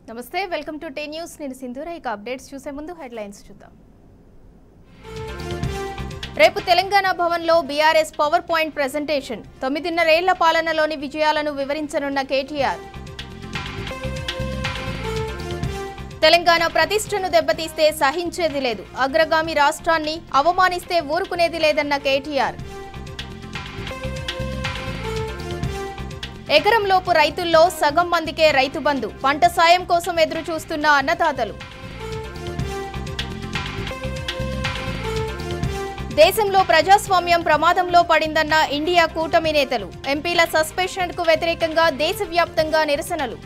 నమస్తే welcome to టే news నేను సింధూర ఇక అప్డేట్స్ చూసే ముందు హెడ్లైన్స్ చూద్దాం రేపు తెలంగాణ భవన్లో బీఆర్ఎస్ పవర్ పాయింట్ ప్రెజెంటేషన్ 9.5 ఏళ్ల పాలనలోని విజయాలను వివరించనున్న కేటీఆర్ తెలంగాణ ప్రతిష్టను దెబ్బతీస్తే సహించేది లేదు అగ్రగామి రాష్ట్రాన్ని అవమానిస్తే ఊరుకునేది లేదన్న కేటీఆర్ ఎకరంలోపు రైతుల్లో సగం మందికే రైతు బంధు పంట సాయం కోసం ఎదురు చూస్తున్న అన్నదాతలు దేశంలో ప్రజాస్వామ్యం ప్రమాదంలో పడిందన్న ఇండియా కూటమి నేతలు ఎంపీల సస్పెన్షన్కు వ్యతిరేకంగా దేశవ్యాప్తంగా నిరసనలు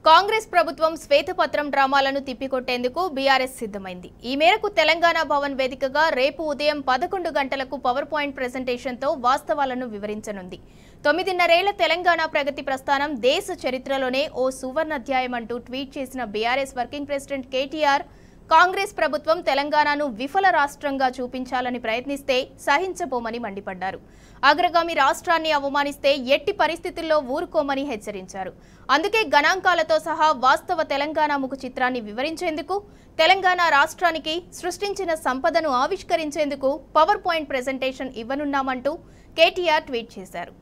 కాంగ్రెస్ ప్రభుత్వం శ్వేతపత్రం డ్రామాలను తిప్పికొట్టేందుకు బీఆర్ఎస్ సిద్ధమైంది. ఈ మేరకు తెలంగాణ భవన్ వేదికగా రేపు ఉదయం 11 గంటలకు పవర్ పాయింట్ ప్రెజెంటేషన్తో వాస్తవాలను వివరించనుంది. 9.5 ఏళ్ల తెలంగాణ ప్రగతి ప్రస్థానం దేశ చరిత్రలోనే ఓ సువర్ణాధ్యాయం అంటూ ట్వీట్ చేసిన BRS working president KTR Congress ప్రభుత్వం తెలంగాణను విఫల రాష్ట్రంగా చూపించాలని ప్రయత్నిస్తే సహించబోమని మండిపడ్డారు. అగ్రగామి రాష్ట్రాన్ని అవమానిస్తే ఎట్టి పరిస్థితుల్లో ఊరుకోమని హెచ్చరించారు. అందుకే గణాంకాలతో సహా వాస్తవ తెలంగాణ ముఖ చిత్రాన్ని వివరించేందుకు తెలంగాణ రాష్ట్రానికి సృష్టించిన సంపదను ఆవిష్కరించేందుకు పవర్ పాయింట్ ప్రెజెంటేషన్ ఇవ్వనున్నామంటూ కేటీఆర్ ట్వీట్ చేశారు.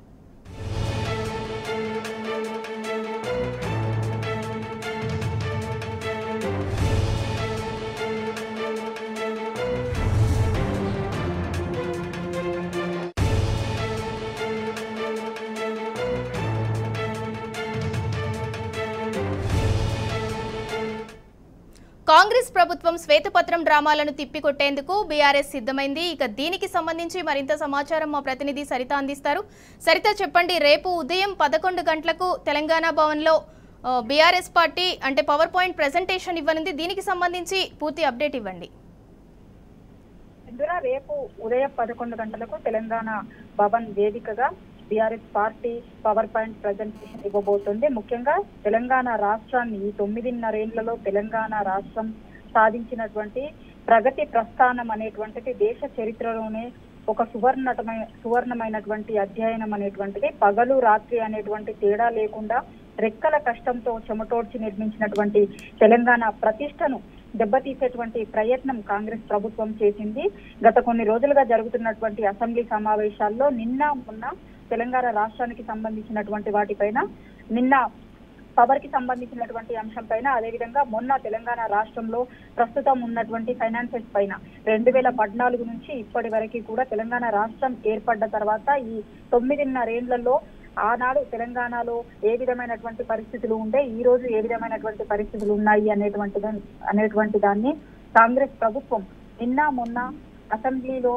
కాంగ్రెస్ ప్రభుత్వం శ్వేతపత్రం డ్రామాలను తిప్పికొట్టేందుకు బీఆర్ఎస్ సిద్ధమైంది. ఇక దీనికి సంబంధించి మరింత సమాచారం మా ప్రతినిధి సరిత అందిస్తారు. సరిత చెప్పండి, రేపు ఉదయం 11 గంటలకు తెలంగాణ భవన్లో బీఆర్ఎస్ పార్టీ అంటే పవర్ పాయింట్ ప్రెజెంటేషన్ ఇవ్వనుంది. దీనికి సంబంధించి పూర్తి అప్డేట్ ఇవ్వండి. రేపు ఉదయం 11 గంటలకు తెలంగాణ భవన్ వేదికగా BRS party power point presentation ఇవ్వబోతుంది. ముఖ్యంగా తెలంగాణ రాష్ట్రాన్ని ఈ 9.5 ఏళ్లలో తెలంగాణ రాష్ట్రం సాధించినటువంటి ప్రగతి ప్రస్థానం అనేటువంటిది దేశ చరిత్రలోనే ఒక సువర్ణమైనటువంటి అధ్యయనం అనేటువంటిది పగలు రాత్రి అనేటువంటి తేడా లేకుండా రెక్కల కష్టంతో చెమటోడ్చి నిర్మించినటువంటి తెలంగాణ ప్రతిష్టను దెబ్బతీసేటువంటి ప్రయత్నం కాంగ్రెస్ ప్రభుత్వం చేసింది. గత కొన్ని రోజులుగా జరుగుతున్నటువంటి అసెంబ్లీ సమావేశాల్లో మొన్న తెలంగాణ రాష్ట్రానికి సంబంధించినటువంటి వాటిపైన నిన్న పవర్ కి సంబంధించినటువంటి అంశం పైన అదేవిధంగా మొన్న తెలంగాణ రాష్ట్రంలో ప్రస్తుతం ఉన్నటువంటి ఫైనాన్సెస్ పైన 2014 నుంచి ఇప్పటి వరకు కూడా తెలంగాణ రాష్ట్రం ఏర్పడ్డ తర్వాత ఈ 9.5 ఏళ్లలో ఆనాడు తెలంగాణలో ఏ విధమైనటువంటి పరిస్థితులు ఉంటే ఈ రోజు ఏ విధమైనటువంటి పరిస్థితులు ఉన్నాయి అనేటువంటి దాన్ని కాంగ్రెస్ ప్రభుత్వం మొన్న అసెంబ్లీలో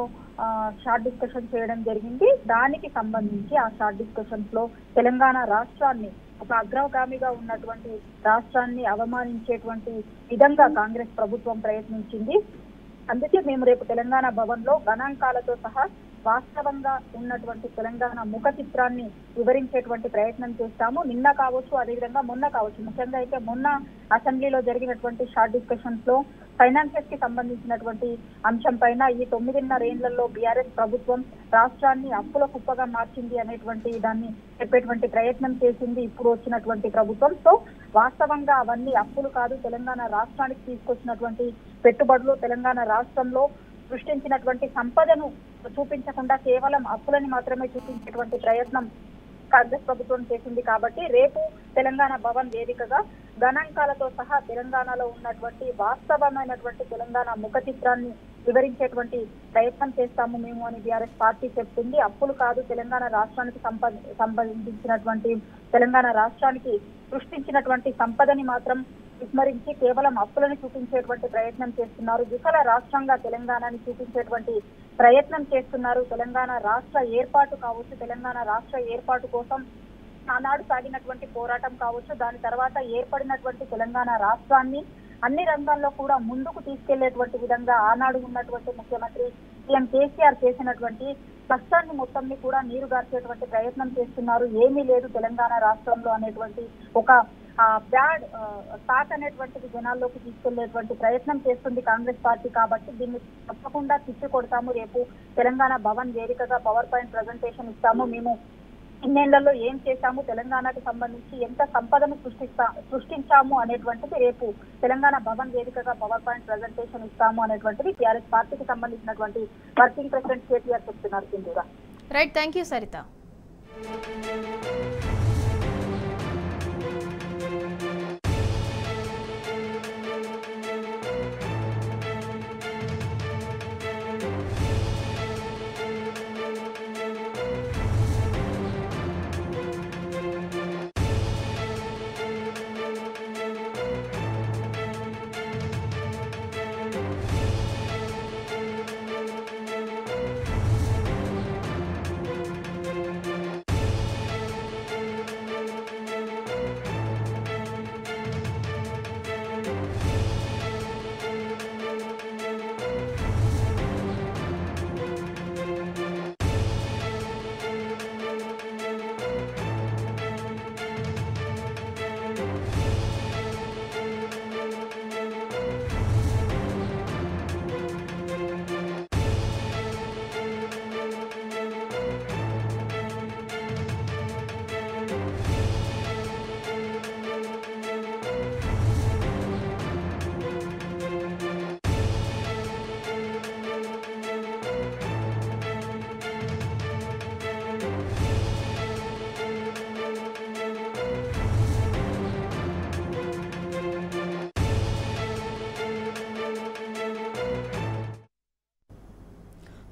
షార్ట్ డిస్కషన్ చేయడం జరిగింది. దానికి సంబంధించి ఆ షార్ట్ డిస్కషన్స్ లో తెలంగాణ రాష్ట్రాన్ని ఒక అగ్రగామిగా ఉన్నటువంటి రాష్ట్రాన్ని అవమానించేటువంటి విధంగా కాంగ్రెస్ ప్రభుత్వం ప్రయత్నించింది. అందుకే మేము రేపు తెలంగాణ భవన్ లో గణాంకాలతో సహా వాస్తవంగా ఉన్నటువంటి తెలంగాణ ముఖ చిత్రాన్ని వివరించేటువంటి ప్రయత్నం చేస్తాము. నిన్న కావచ్చు, అదేవిధంగా మొన్న కావచ్చు. ముఖ్యంగా అయితే మొన్న అసెంబ్లీలో జరిగినటువంటి షార్ట్ డిస్కషన్స్ లో ఫైనాన్సెస్ కి సంబంధించినటువంటి అంశం పైన ఈ 9.5 ఏళ్లలో బీఆర్ఎస్ ప్రభుత్వం రాష్ట్రాన్ని అప్పుల కుప్పగా మార్చింది అనేటువంటి దాన్ని చెప్పేటువంటి ప్రయత్నం చేసింది ఇప్పుడు వచ్చినటువంటి ప్రభుత్వం. సో వాస్తవంగా అవన్నీ అప్పులు కాదు, తెలంగాణ రాష్ట్రానికి తీసుకొచ్చినటువంటి పెట్టుబడులు, తెలంగాణ రాష్ట్రంలో సృష్టించినటువంటి సంపదను చూపించకుండా కేవలం అప్పులని మాత్రమే చూపించేటువంటి ప్రయత్నం కాంగ్రెస్ ప్రభుత్వం చేసింది. కాబట్టి రేపు తెలంగాణ భవన్ వేదికగా గణాంకాలతో సహా తెలంగాణలో ఉన్నటువంటి వాస్తవమైనటువంటి తెలంగాణ ముఖ చిత్రాన్ని వివరించేటువంటి ప్రయత్నం చేస్తాము మేము అని బీఆర్ఎస్ పార్టీ చెప్తుంది. అప్పులు కాదు, తెలంగాణ రాష్ట్రానికి సంబంధించినటువంటి తెలంగాణ రాష్ట్రానికి సృష్టించినటువంటి సంపదని మాత్రం విస్మరించి కేవలం అప్పులను చూపించేటువంటి ప్రయత్నం చేస్తున్నారు. విఫల రాష్ట్రంగా తెలంగాణని చూపించేటువంటి ప్రయత్నం చేస్తున్నారు. తెలంగాణ రాష్ట్ర ఏర్పాటు కావచ్చు, తెలంగాణ రాష్ట్ర ఏర్పాటు కోసం ఆనాడు సాగినటువంటి పోరాటం కావచ్చు, దాని తర్వాత ఏర్పడినటువంటి తెలంగాణ రాష్ట్రాన్ని అన్ని రంగాల్లో కూడా ముందుకు తీసుకెళ్లేటువంటి విధంగా ఆనాడు ఉన్నటువంటి ముఖ్యమంత్రి సీఎం కేసీఆర్ చేసినటువంటి కష్టాన్ని మొత్తాన్ని కూడా నీరుగార్చేటువంటి ప్రయత్నం చేస్తున్నారు. ఏమీ లేదు తెలంగాణ రాష్ట్రంలో అనేటువంటి ఒక బ్యాడ్ టాక్ అనేటువంటిది జనాల్లోకి తీసుకెళ్లేటువంటి ప్రయత్నం చేస్తుంది కాంగ్రెస్ పార్టీ. కాబట్టి దీన్ని తప్పకుండా తిప్పి కొడతాము. రేపు తెలంగాణ భవన్ వేదికగా పవర్ పాయింట్ ప్రజెంటేషన్ ఇస్తాము. మేము ఇన్నేళ్లలో ఏం చేశాము, తెలంగాణకు సంబంధించి ఎంత సంపదను సృష్టించాము అనేటువంటిది రేపు తెలంగాణ భవన్ వేదికగా పవర్ పాయింట్ ప్రజెంటేషన్ ఇస్తాము అనేటువంటిది టీఆర్ఎస్ పార్టీకి సంబంధించినటువంటి వర్కింగ్ ప్రెసిడెంట్ కేటీఆర్ చెప్తున్నారు. Sindhura. Right, thank you Saritha.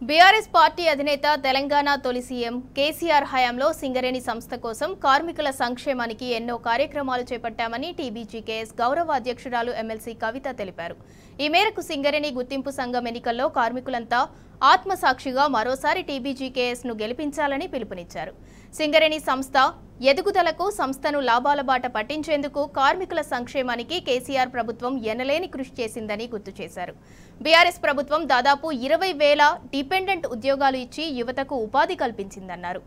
BRS party అధినేత తెలంగాణ తొలి సీఎం కేసీఆర్ హయాంలో సింగరేణి సంస్థ కోసం కార్మికుల సంక్షేమానికి ఎన్నో కార్యక్రమాలు చేపట్టామని టీబీజీకేఎస్ గౌరవ అధ్యక్షురాలు ఎమ్మెల్సీ కవిత తెలిపారు. ఈ మేరకు సింగరేణి గుర్తింపు సంఘం ఎన్నికల్లో కార్మికులంతా ఆత్మసాక్షిగా మరోసారి టీబీజీకేఎస్ ను గెలిపించాలని పిలుపునిచ్చారు. సింగరేణి సంస్థ ఎదుగుదలకు సంస్థను లాభాల బాట పట్టించేందుకు కార్మికుల సంక్షేమానికి కేసీఆర్ ప్రభుత్వం ఎనలేని కృషి చేసిందని గుర్తు చేశారు. బీఆర్ఎస్ ప్రభుత్వం దాదాపు 20,000 డిపెండెంట్ ఉద్యోగాలు ఇచ్చి యువతకు ఉపాధి కల్పించిందన్నారు.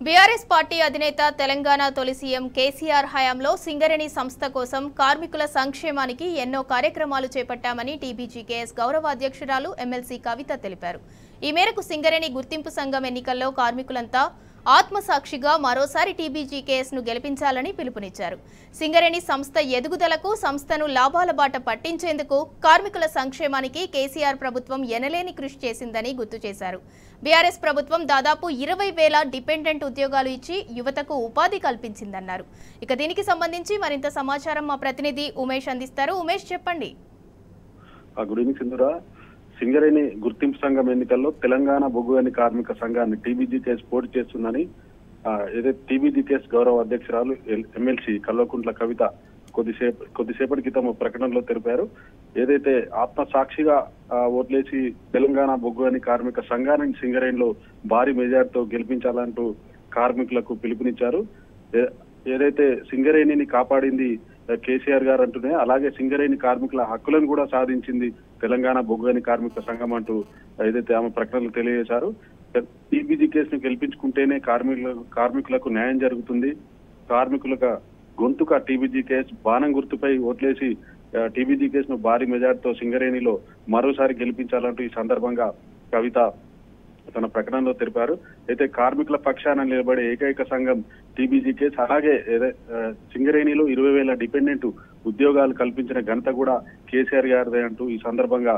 బీఆర్ఎస్ పార్టీ అధినేత తెలంగాణ తొలి సీఎం కేసీఆర్ హయాంలో సింగరేణి సంస్థ కోసం కార్మికుల సంక్షేమానికి ఎన్నో కార్యక్రమాలు చేపట్టామని టీబీజీకేఎస్ గౌరవ అధ్యక్షురాలు ఎమ్మెల్సీ కవిత తెలిపారు. ఈ మేరకు సింగరేణి గుర్తింపు సంఘం ఎన్నికల్లో కార్మికులంతా ఆత్మసాక్షిగా మరోసారి టీబీజీకేఎస్ ను గెలిపించాలని పిలుపునిచ్చారు. సింగరేణి సంస్థ ఎదుగుదలకు, సంస్థను లాభాల బాట పట్టించేందుకు, కార్మికుల సంక్షేమానికి కేసీఆర్ ప్రభుత్వం ఎనలేని కృషి చేసిందని గుర్తు చేశారు. బీఆర్ఎస్ ప్రభుత్వం దాదాపు 20,000 డిపెండెంట్ ఉద్యోగాలు ఇచ్చి యువతకు ఉపాధి కల్పించిందన్నారు. ఇక దీనికి సంబంధించి మరింత సమాచారం మా ప్రతినిధి ఉమేష్ అందిస్తారు. ఉమేష్, చెప్పండి. Good evening Sindhura. సింగరేణి గుర్తింపు సంఘం ఎన్నికల్లో తెలంగాణ బొగ్గు గని కార్మిక సంఘాన్ని టీబీజీకేఎస్ పోటీ చేస్తుందని ఏదైతే టీబీజీకేఎస్ గౌరవ అధ్యక్షురాలు ఎమ్మెల్సీ కల్వకుంట్ల కవిత కొద్దిసేపటి క్రితం ప్రకటనలో తెలిపారు. ఏదైతే ఆత్మసాక్షిగా ఓట్లేసి తెలంగాణ బొగ్గు గని కార్మిక సంఘాన్ని సింగరేణిలో భారీ మెజార్టీతో గెలిపించాలంటూ కార్మికులకు పిలుపునిచ్చారు. ఏదైతే సింగరేణిని కాపాడింది కేసీఆర్ గారు అంటూనే, అలాగే సింగరేణి కార్మికుల హక్కులను కూడా సాధించింది తెలంగాణ బొగ్గు గని కార్మిక సంఘం అంటూ ఏదైతే ఆమె ప్రకటనలు తెలియజేశారు. టీబీజీకేఎస్ ను గెలిపించుకుంటేనే కార్మికులకు న్యాయం జరుగుతుంది. కార్మికులకు గొంతుక టీబీజీకేఎస్ బాణం గుర్తుపై ఓట్లేసి టీబీజీకేఎస్ ను భారీ మెజార్టీతో సింగరేణిలో మరోసారి గెలిపించాలంటూ ఈ సందర్భంగా కవిత తన ప్రకటనలో తెలిపారు. అయితే కార్మికుల పక్షాన నిలబడే ఏకైక సంఘం టీబీజీకేఎస్. అలాగే సింగరేణిలో 20,000 డిపెండెంట్ ఉద్యోగాలు కల్పించిన ఘనత కూడా కేసీఆర్ గారిదే అంటూ ఈ సందర్భంగా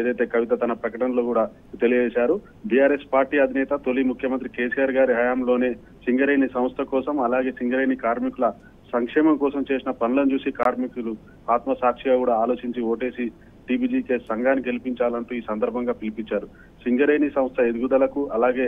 ఏదైతే కవిత తన ప్రకటనలో కూడా తెలియజేశారు. బీఆర్ఎస్ పార్టీ అధినేత తొలి ముఖ్యమంత్రి కేసీఆర్ గారి హయాంలోనే సింగరేణి సంస్థ కోసం, అలాగే సింగరేణి కార్మికుల సంక్షేమం కోసం చేసిన పనులను చూసి కార్మికులు ఆత్మసాక్షిగా కూడా ఆలోచించి ఓటేసి టీబీజీకేఎస్ సంఘాన్ని గెలిపించాలంటూ ఈ సందర్భంగా పిలిపించారు. సింగరేణి సంస్థ ఎదుగుదలకు, అలాగే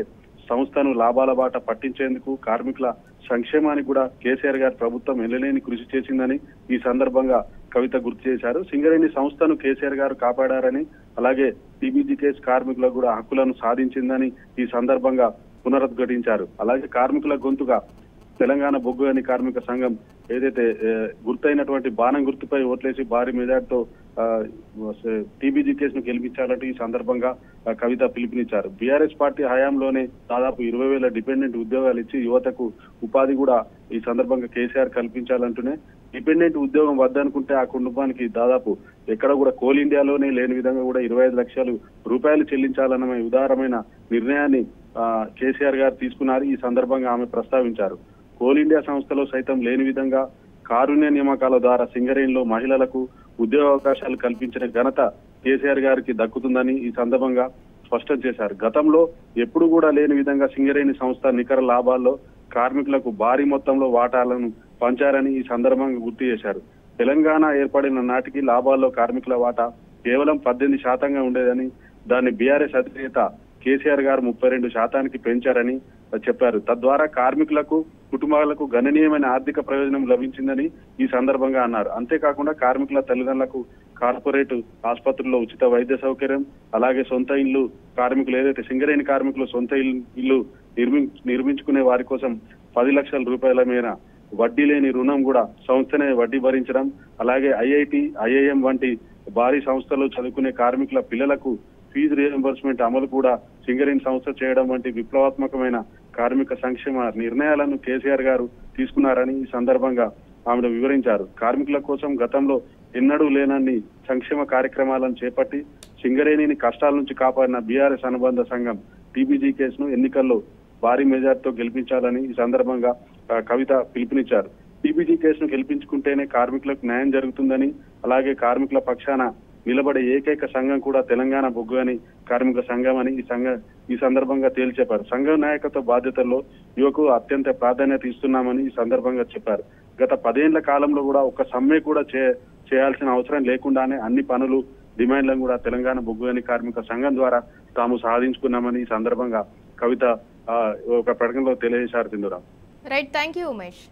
సంస్థను లాభాల బాట పట్టించేందుకు, కార్మికుల సంక్షేమానికి కూడా కేసీఆర్ గారి ప్రభుత్వం ఎనలేని కృషి చేసిందని ఈ సందర్భంగా కవిత గుర్తు చేశారు. సింగరేణి సంస్థను కేసీఆర్ గారు కాపాడారని, అలాగే టీబీజీకేఎస్ కార్మికులకు కూడా హక్కులను సాధించిందని ఈ సందర్భంగా పునరుద్ఘాటించారు. అలాగే కార్మికుల గొంతుగా తెలంగాణ బొగ్గు గని కార్మిక సంఘం ఏదైతే గుర్తైనటువంటి బాణం గుర్తుపై ఓట్లేసి భారీ మెజార్టీతో టీబీజీకేఎస్ ను గెలిపించాలంటూ ఈ సందర్భంగా కవిత పిలుపునిచ్చారు. బీఆర్ఎస్ పార్టీ హయాంలోనే దాదాపు 20,000 డిపెండెంట్ ఉద్యోగాలు ఇచ్చి యువతకు ఉపాధి కూడా ఈ సందర్భంగా కేసీఆర్ కల్పించాలంటూనే, డిపెండెంట్ ఉద్యోగం వద్దనుకుంటే ఆ కుటుంబానికి దాదాపు ఎక్కడ కూడా కోల్ ఇండియాలోనే లేని విధంగా కూడా 25 లక్షల రూపాయలు చెల్లించాలన్న ఉదారమైన నిర్ణయాన్ని కేసీఆర్ గారు తీసుకున్నారు. ఈ సందర్భంగా ఆమె ప్రస్తావించారు. కోల్ ఇండియా సంస్థలో సైతం లేని విధంగా కారుణ్య నియామకాల ద్వారా సింగరేణిలో మహిళలకు ఉద్యోగ అవకాశాలు కల్పించిన ఘనత కేసీఆర్ గారికి దక్కుతుందని ఈ సందర్భంగా స్పష్టం చేశారు. గతంలో ఎప్పుడు కూడా లేని విధంగా సింగరేణి సంస్థ నికర లాభాల్లో కార్మికులకు భారీ మొత్తంలో వాటాలను పంచారని ఈ సందర్భంగా గుర్తు చేశారు. తెలంగాణ ఏర్పడిన నాటికి లాభాల్లో కార్మికుల వాటా కేవలం 18% ఉండేదని, దాన్ని బీఆర్ఎస్ అధినేత కేసీఆర్ గారు 32% పెంచారని చెప్పారు. తద్వారా కార్మికులకు, కుటుంబాలకు గణనీయమైన ఆర్థిక ప్రయోజనం లభించిందని ఈ సందర్భంగా అన్నారు. అంతేకాకుండా కార్మికుల తల్లిదండ్రులకు కార్పొరేట్ ఆసుపత్రుల్లో ఉచిత వైద్య సౌకర్యం, అలాగే సొంత ఇల్లు కార్మికులు ఏదైతే సింగరేణి కార్మికులు సొంత ఇల్లు నిర్మించుకునే వారి కోసం 10 లక్షల రూపాయల మేర వడ్డీ లేని రుణం కూడా సంస్థనే వడ్డీ భరించడం, అలాగే ఐఐటి, ఐఐఎం వంటి భారీ సంస్థల్లో చదువుకునే కార్మికుల పిల్లలకు ఫీజు రియంబర్స్మెంట్ అమలు కూడా సింగరేణి సంస్థ చేయడం వంటి విప్లవాత్మకమైన కార్మిక సంక్షేమ నిర్ణయాలను కేసీఆర్ గారు తీసుకున్నారని ఈ సందర్భంగా ఆమె వివరించారు. కార్మికుల కోసం గతంలో ఎన్నడూ లేనన్ని సంక్షేమ కార్యక్రమాలను చేపట్టి సింగరేణిని కష్టాల నుంచి కాపాడిన బీఆర్ఎస్ అనుబంధ సంఘం టీబీజీకేఎస్ ను ఎన్నికల్లో భారీ మెజార్టీతో గెలిపించాలని ఈ సందర్భంగా కవిత పిలుపునిచ్చారు. టీబీజీకేఎస్ ను గెలిపించుకుంటేనే కార్మికులకు న్యాయం జరుగుతుందని, అలాగే కార్మికుల పక్షాన నిలబడే ఏకైక సంఘం కూడా తెలంగాణ బొగ్గు గని కార్మిక సంఘం అని ఈ సందర్భంగా తేల్చెప్పారు. సంఘం నాయకత్వ బాధ్యతల్లో యువకు అత్యంత ప్రాధాన్యత ఇస్తున్నామని ఈ సందర్భంగా చెప్పారు. గత 10 ఏళ్ల కాలంలో కూడా ఒక సమ్మె కూడా చేయాల్సిన అవసరం లేకుండానే అన్ని పనులు, డిమాండ్లను కూడా తెలంగాణ బొగ్గు గని కార్మిక సంఘం ద్వారా తాము సాధించుకున్నామని ఈ సందర్భంగా కవిత ఒక ప్రకటనలో తెలియజేశారు. సింధురాం. Right, thank you Umesh.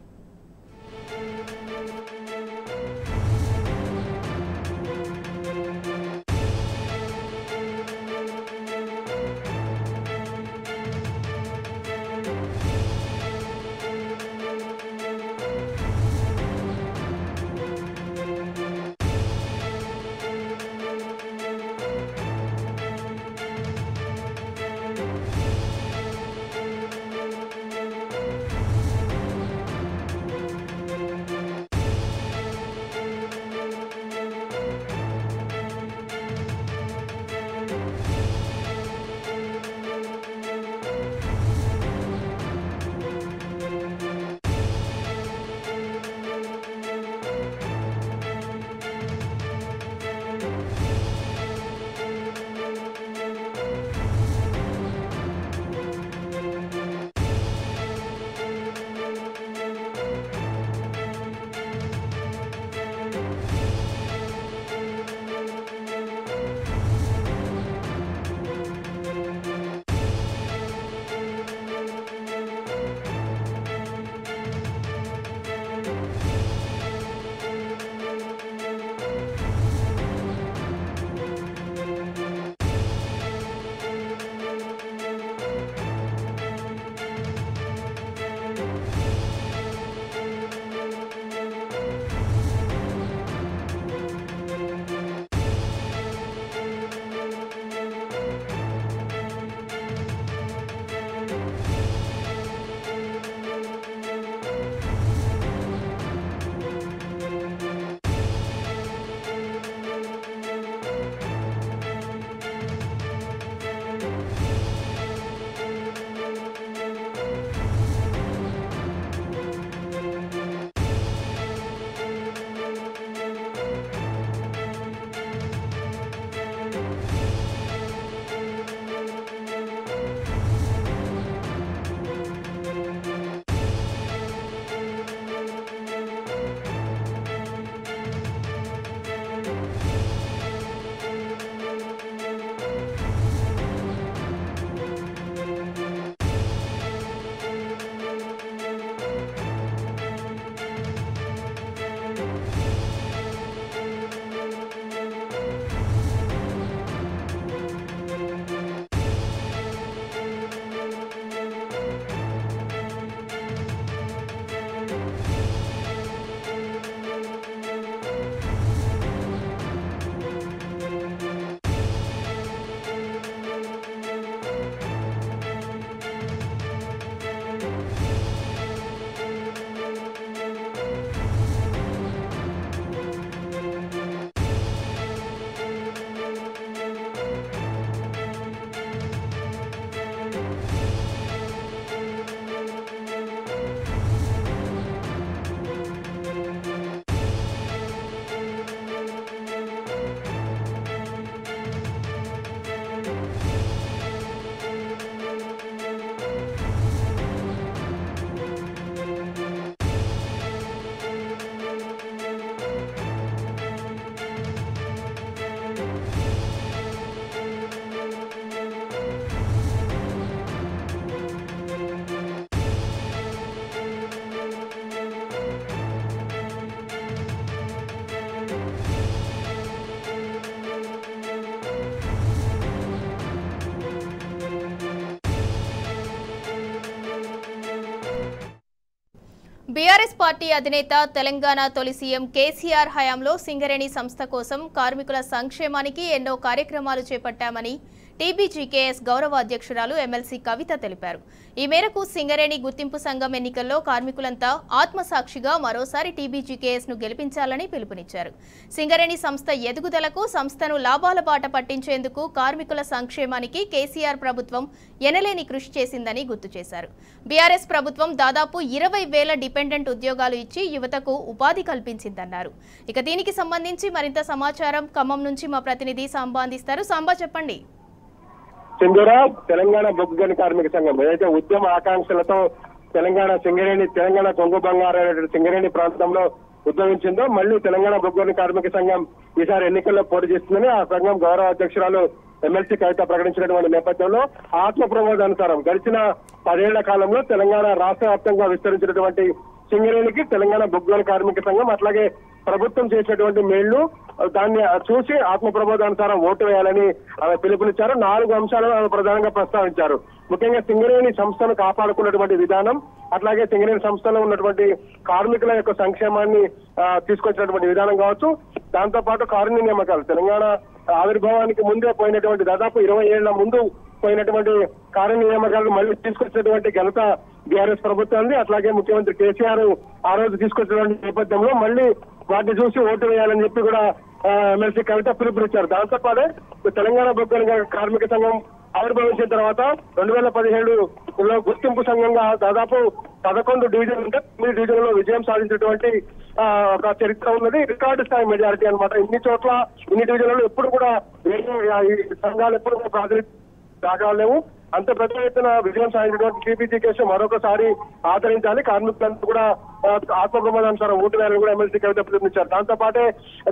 BRS party అధినేత తెలంగాణ తొలి సీఎం కేసీఆర్ హయాంలో సింగరేణి సంస్థ కోసం కార్మికుల సంక్షేమానికి ఎన్నో కార్యక్రమాలు చేపట్టామని టీబీజీకేఎస్ గౌరవ అధ్యక్షురాలు ఎమ్మెల్సీ కవిత తెలిపారు. ఈ మేరకు సింగరేణి గుర్తింపు సంఘం ఎన్నికల్లో కార్మికులంతా ఆత్మసాక్షిగా మరోసారి టీబీజీకేఎస్ ను గెలిపించాలని పిలుపునిచ్చారు. సింగరేణి సంస్థ ఎదుగుదలకు సంస్థను లాభాల బాట పట్టించేందుకు కార్మికుల సంక్షేమానికి కేసీఆర్ ప్రభుత్వం ఎనలేని కృషి చేసిందని గుర్తు చేశారు. బీఆర్ఎస్ ప్రభుత్వం దాదాపు 20,000 డిపెండెంట్ ఉద్యోగాలు ఇచ్చి యువతకు ఉపాధి కల్పించిందన్నారు. ఇక దీనికి సంబంధించి మరింత సమాచారం ఖమ్మం నుంచి మా ప్రతినిధి సాంబా అందిస్తారు. సాంబా, చెప్పండి. సింధూరా, తెలంగాణ బొగ్గు గని కార్మిక సంఘం ఏదైతే ఉద్యమ ఆకాంక్షలతో తెలంగాణ కొంగు బంగారు సింగరేణి ప్రాంతంలో ఉద్యమించిందో మళ్ళీ తెలంగాణ బొగ్గు గని కార్మిక సంఘం ఈసారి ఎన్నికల్లో పోటీ చేస్తుందని ఆ సంఘం గౌరవ అధ్యక్షురాలు ఎమ్మెల్సీ కవిత ప్రకటించినటువంటి నేపథ్యంలో ఆత్మ ప్రమోదానుసారం గడిచిన 10 ఏళ్ల కాలంలో తెలంగాణ రాష్ట్ర వ్యాప్తంగా విస్తరించినటువంటి సింగరేణికి తెలంగాణ బొగ్గు గని కార్మిక సంఘం అట్లాగే ప్రభుత్వం చేసినటువంటి మేళ్లు దాన్ని చూసి ఆత్మ ప్రబోధానుసారం ఓటు వేయాలని ఆమె పిలుపునిచ్చారు. 4 అంశాలను ఆమె ప్రధానంగా ప్రస్తావించారు. ముఖ్యంగా సింగరేణి సంస్థను కాపాడుకున్నటువంటి విధానం, అట్లాగే సింగరేణి సంస్థలో ఉన్నటువంటి కార్మికుల యొక్క సంక్షేమాన్ని తీసుకొచ్చినటువంటి విధానం కావచ్చు. దాంతో పాటు కారుణ్య నియామకాలు, తెలంగాణ ఆవిర్భావానికి ముందే పోయినటువంటి దాదాపు 20 ఏళ్ల ముందు పోయినటువంటి కారుణ్య నియామకాలను మళ్ళీ తీసుకొచ్చినటువంటి ఘనత బీఆర్ఎస్ ప్రభుత్వాన్ని, అట్లాగే ముఖ్యమంత్రి కేసీఆర్ ఆ రోజు తీసుకొచ్చినటువంటి నేపథ్యంలో మళ్ళీ వాటిని చూసి ఓటు వేయాలని చెప్పి కూడా ఎమ్మెల్సీ కవిత పిలుపునిచ్చారు. దాంతో పాటు తెలంగాణ బొగ్గు గని కార్మిక సంఘం ఆవిర్భవించిన తర్వాత 2017లో గుర్తింపు సంఘంగా దాదాపు 11 డివిజన్లు ఉంటే 9 డివిజన్లో విజయం సాధించినటువంటి ఒక చరిత్ర ఉన్నది. రికార్డు స్థాయి మెజారిటీ అనమాట. ఇన్ని చోట్ల ఇన్ని డివిజన్లలో ఎప్పుడు కూడా సంఘాలు ఎప్పుడు కూడా ప్రాతినిధ్యం రాగలేవు. అంత పెద్ద ఎత్తున విజయం సాధించినటువంటి టీబీజీకేఎస్ మరొకసారి ఆదరించాలి, కార్మికులంతా కూడా ఆత్మ ప్రమోదానుసారం ఓటు వేయాలని కూడా ఎమ్మెల్సీ కవిత పిలుపునిచ్చారు. దాంతో పాటే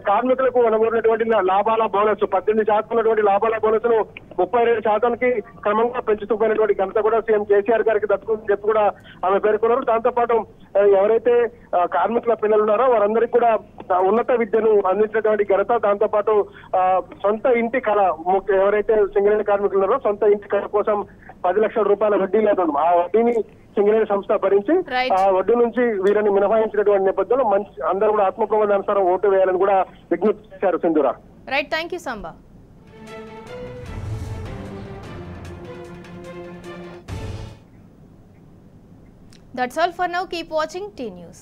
కార్మికులకు ఉన్నటువంటి లాభాల బోనస్ 18% ఉన్నటువంటి లాభాల బోనస్ ను 32% క్రమంగా పెంచుతూ పోయినటువంటి ఘనత కూడా సీఎం కేసీఆర్ గారికి దక్కుతుందని చెప్పి కూడా ఆమె పేర్కొన్నారు. దాంతో పాటు ఎవరైతే కార్మికుల పిల్లలు ఉన్నారో వారందరికీ కూడా ఉన్నత విద్యను అందించినటువంటి ఘనత, దాంతో పాటు సొంత ఇంటి కళ, ఎవరైతే సింగరేణి కార్మికులు ఉన్నారో సొంత ఇంటి కళ కోసం 10 లక్షల రూపాయల వడ్డీ లేదు, ఆ వడ్డీని సింగరేణి సంస్థ భరించి ఆ వడ్డీ నుంచి వీరిని మినహాయించినటువంటి నేపథ్యంలో అందరూ కూడా ఆత్మ ప్రమోదానుసారం ఓటు వేయాలని కూడా విజ్ఞప్తి చేశారు. Sindhura, right, thank you Samba. That's all for now. Keep watching T News.